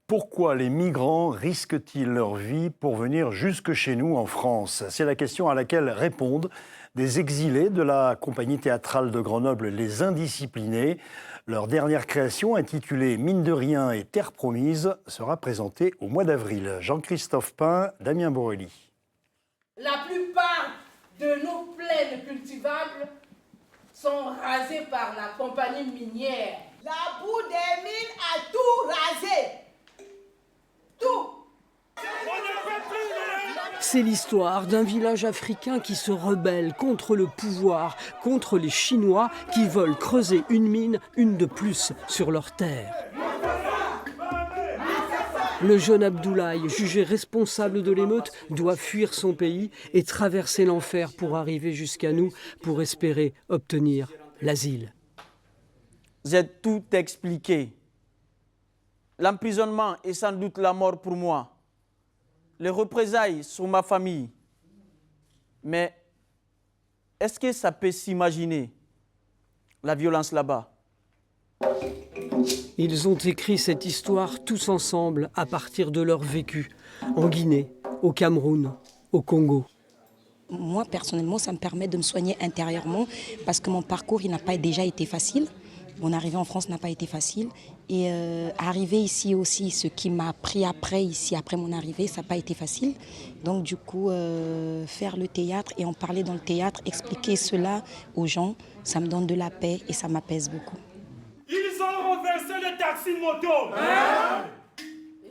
Pourquoi les migrants risquent-ils leur vie pour venir jusque chez nous en France? C'est la question à laquelle répondent des exilés de la compagnie théâtrale de Grenoble, Les Indisciplinés. Leur dernière création, intitulée Mine de rien et Terre promise, sera présentée au mois d'avril. Jean-Christophe Pain, Damien Borelli. La plupart de nos plaines cultivables sont rasées par la compagnie minière. La boue des mines a tout rasé. Tout. C'est l'histoire d'un village africain qui se rebelle contre le pouvoir, contre les Chinois qui veulent creuser une mine, une de plus, sur leur terre. Le jeune Abdoulaye, jugé responsable de l'émeute, doit fuir son pays et traverser l'enfer pour arriver jusqu'à nous, pour espérer obtenir l'asile. J'ai tout expliqué. L'emprisonnement est sans doute la mort pour moi. Les représailles sur ma famille. Mais est-ce que ça peut s'imaginer, la violence là-bas? Ils ont écrit cette histoire tous ensemble à partir de leur vécu, en Guinée, au Cameroun, au Congo. Moi, personnellement, ça me permet de me soigner intérieurement parce que mon parcours, il n'a pas déjà été facile. Mon arrivée en France n'a pas été facile. Et arriver ici aussi, ce qui m'a pris après, ici, après mon arrivée, ça n'a pas été facile. Donc du coup, faire le théâtre et en parler dans le théâtre, expliquer cela aux gens, ça me donne de la paix et ça m'apaise beaucoup. Ils ont renversé le taxi moto.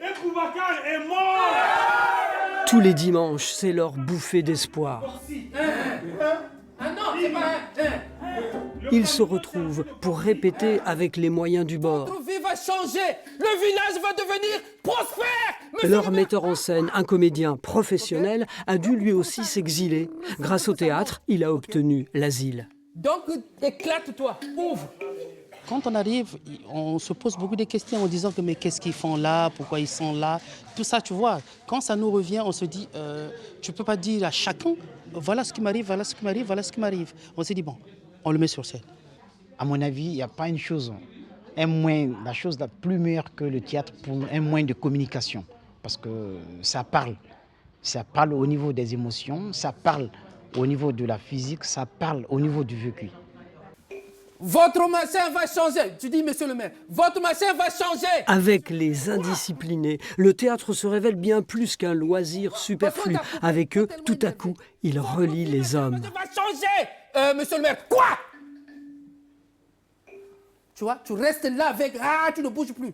Et Boubacar est mort. Tous les dimanches, c'est leur bouffée d'espoir. Ils se retrouvent pour répéter avec les moyens du bord. Notre vie va changer. Le village va devenir prospère. Leur metteur en scène, un comédien professionnel, a dû lui aussi s'exiler. Grâce au théâtre, il a obtenu l'asile. Donc, éclate-toi, ouvre. Quand on arrive, on se pose beaucoup de questions en disant que mais qu'est-ce qu'ils font là, pourquoi ils sont là, tout ça, tu vois. Quand ça nous revient, on se dit, tu ne peux pas dire à chacun, voilà ce qui m'arrive, voilà ce qui m'arrive, voilà ce qui m'arrive. On s'est dit, bon, on le met sur scène. À mon avis, il n'y a pas une chose, un moyen, la chose la plus meilleure que le théâtre pour un moyen de communication. Parce que ça parle au niveau des émotions, ça parle au niveau de la physique, ça parle au niveau du vécu. Votre machin va changer. Tu dis, monsieur le maire, votre machin va changer. Avec Les Indisciplinés, le théâtre se révèle bien plus qu'un loisir superflu. Avec eux, tout à coup, il relie les hommes. Ça va changer. Monsieur le maire, quoi? Tu vois, tu restes là avec... Ah, tu ne bouges plus.